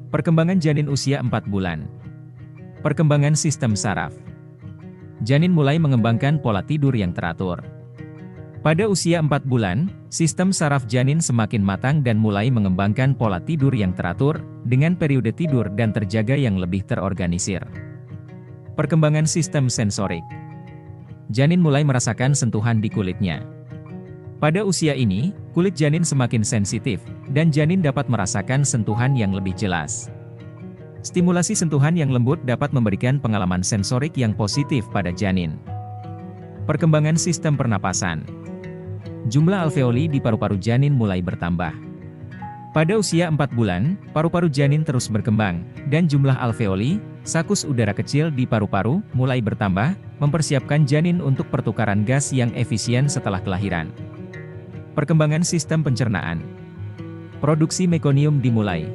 Perkembangan janin usia 4 bulan. Perkembangan sistem saraf. Janin mulai mengembangkan pola tidur yang teratur. Pada usia 4 bulan, sistem saraf janin semakin matang dan mulai mengembangkan pola tidur yang teratur, dengan periode tidur dan terjaga yang lebih terorganisir. Perkembangan sistem sensorik. Janin mulai merasakan sentuhan di kulitnya. Pada usia ini, kulit janin semakin sensitif, dan janin dapat merasakan sentuhan yang lebih jelas. Stimulasi sentuhan yang lembut dapat memberikan pengalaman sensorik yang positif pada janin. Perkembangan sistem pernapasan. Jumlah alveoli di paru-paru janin mulai bertambah. Pada usia 4 bulan, paru-paru janin terus berkembang, dan jumlah alveoli, sakus udara kecil di paru-paru, mulai bertambah, mempersiapkan janin untuk pertukaran gas yang efisien setelah kelahiran. Perkembangan sistem pencernaan. Produksi mekonium dimulai.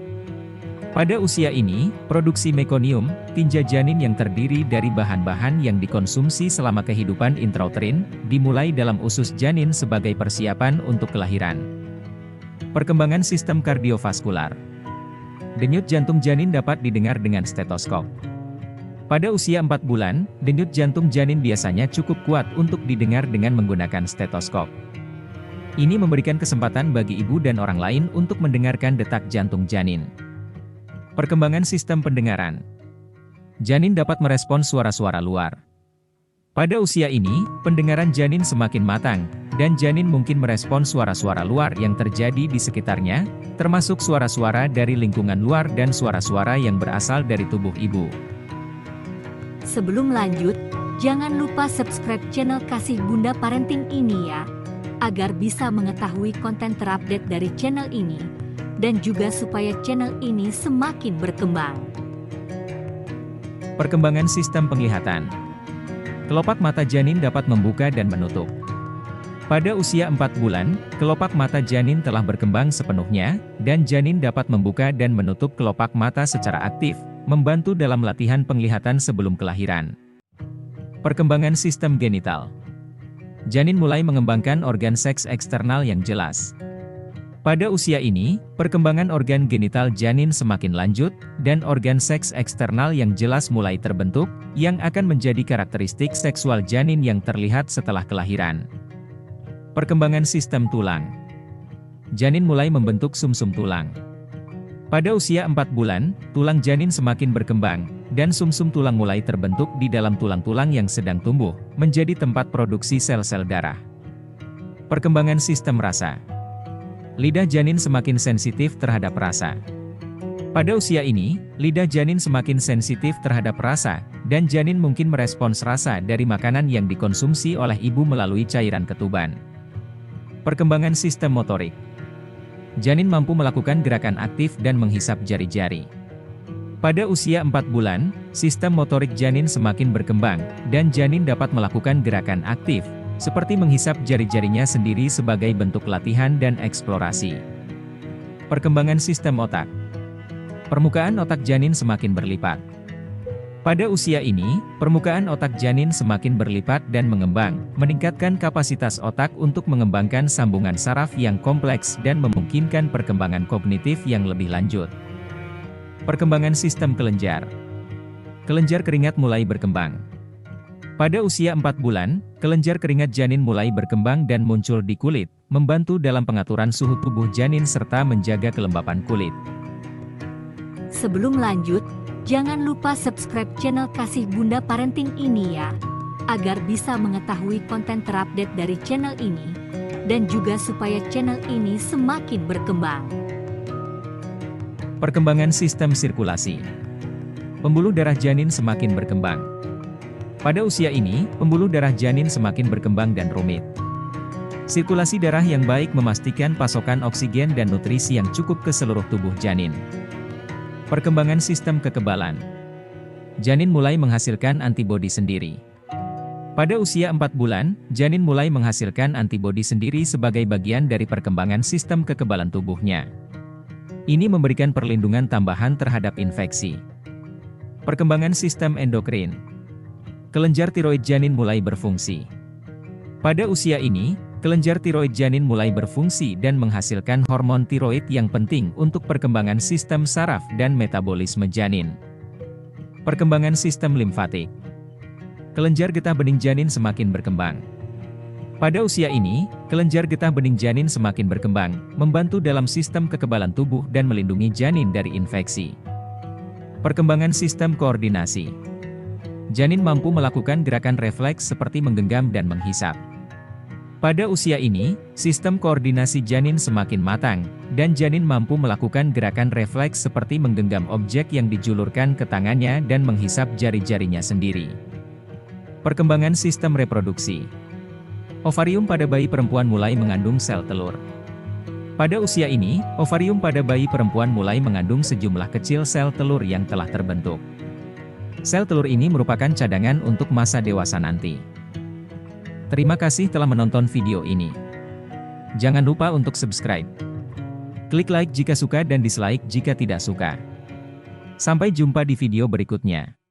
Pada usia ini, produksi mekonium, tinja janin yang terdiri dari bahan-bahan yang dikonsumsi selama kehidupan intrauterin, dimulai dalam usus janin sebagai persiapan untuk kelahiran. Perkembangan sistem kardiovaskular. Denyut jantung janin dapat didengar dengan stetoskop. Pada usia 4 bulan, denyut jantung janin biasanya cukup kuat untuk didengar dengan menggunakan stetoskop. Ini memberikan kesempatan bagi ibu dan orang lain untuk mendengarkan detak jantung janin. Perkembangan sistem pendengaran. Janin dapat merespons suara-suara luar. Pada usia ini, pendengaran janin semakin matang, dan janin mungkin merespons suara-suara luar yang terjadi di sekitarnya, termasuk suara-suara dari lingkungan luar dan suara-suara yang berasal dari tubuh ibu. Sebelum lanjut, jangan lupa subscribe channel Kasih Bunda Parenting ini ya, agar bisa mengetahui konten terupdate dari channel ini, dan juga supaya channel ini semakin berkembang. Perkembangan sistem penglihatan. Kelopak mata janin dapat membuka dan menutup. Pada usia 4 bulan, kelopak mata janin telah berkembang sepenuhnya, dan janin dapat membuka dan menutup kelopak mata secara aktif, membantu dalam latihan penglihatan sebelum kelahiran. Perkembangan sistem genital. Janin mulai mengembangkan organ seks eksternal yang jelas. Pada usia ini, perkembangan organ genital janin semakin lanjut, dan organ seks eksternal yang jelas mulai terbentuk, yang akan menjadi karakteristik seksual janin yang terlihat setelah kelahiran. Perkembangan sistem tulang. Janin mulai membentuk sumsum tulang. Pada usia 4 bulan, tulang janin semakin berkembang, dan sumsum tulang mulai terbentuk di dalam tulang-tulang yang sedang tumbuh, menjadi tempat produksi sel-sel darah. Perkembangan sistem rasa. Lidah janin semakin sensitif terhadap rasa. Pada usia ini, lidah janin semakin sensitif terhadap rasa, dan janin mungkin merespons rasa dari makanan yang dikonsumsi oleh ibu melalui cairan ketuban. Perkembangan sistem motorik. Janin mampu melakukan gerakan aktif dan menghisap jari-jari. Pada usia 4 bulan, sistem motorik janin semakin berkembang, dan janin dapat melakukan gerakan aktif, seperti menghisap jari-jarinya sendiri sebagai bentuk latihan dan eksplorasi. Perkembangan sistem otak. Permukaan otak janin semakin berlipat. Pada usia ini, permukaan otak janin semakin berlipat dan mengembang, meningkatkan kapasitas otak untuk mengembangkan sambungan saraf yang kompleks dan memungkinkan perkembangan kognitif yang lebih lanjut. Perkembangan sistem kelenjar. Kelenjar keringat mulai berkembang. Pada usia 4 bulan, kelenjar keringat janin mulai berkembang dan muncul di kulit, membantu dalam pengaturan suhu tubuh janin serta menjaga kelembapan kulit. Sebelum lanjut, jangan lupa subscribe channel Kasih Bunda Parenting ini ya, agar bisa mengetahui konten terupdate dari channel ini, dan juga supaya channel ini semakin berkembang. Perkembangan sistem sirkulasi. Pembuluh darah janin semakin berkembang. Pada usia ini, pembuluh darah janin semakin berkembang dan rumit. Sirkulasi darah yang baik memastikan pasokan oksigen dan nutrisi yang cukup ke seluruh tubuh janin. Perkembangan sistem kekebalan. Janin mulai menghasilkan antibodi sendiri. Pada usia 4 bulan, janin mulai menghasilkan antibodi sendiri sebagai bagian dari perkembangan sistem kekebalan tubuhnya. Ini memberikan perlindungan tambahan terhadap infeksi. Perkembangan sistem endokrin. Kelenjar tiroid janin mulai berfungsi. Pada usia ini, kelenjar tiroid janin mulai berfungsi dan menghasilkan hormon tiroid yang penting untuk perkembangan sistem saraf dan metabolisme janin. Perkembangan sistem limfatik. Kelenjar getah bening janin semakin berkembang. Pada usia ini, kelenjar getah bening janin semakin berkembang, membantu dalam sistem kekebalan tubuh dan melindungi janin dari infeksi. Perkembangan sistem koordinasi. Janin mampu melakukan gerakan refleks seperti menggenggam dan menghisap. Pada usia ini, sistem koordinasi janin semakin matang, dan janin mampu melakukan gerakan refleks seperti menggenggam objek yang dijulurkan ke tangannya dan menghisap jari-jarinya sendiri. Perkembangan sistem reproduksi. Ovarium pada bayi perempuan mulai mengandung sel telur. Pada usia ini, ovarium pada bayi perempuan mulai mengandung sejumlah kecil sel telur yang telah terbentuk. Sel telur ini merupakan cadangan untuk masa dewasa nanti. Terima kasih telah menonton video ini. Jangan lupa untuk subscribe. Klik like jika suka dan dislike jika tidak suka. Sampai jumpa di video berikutnya.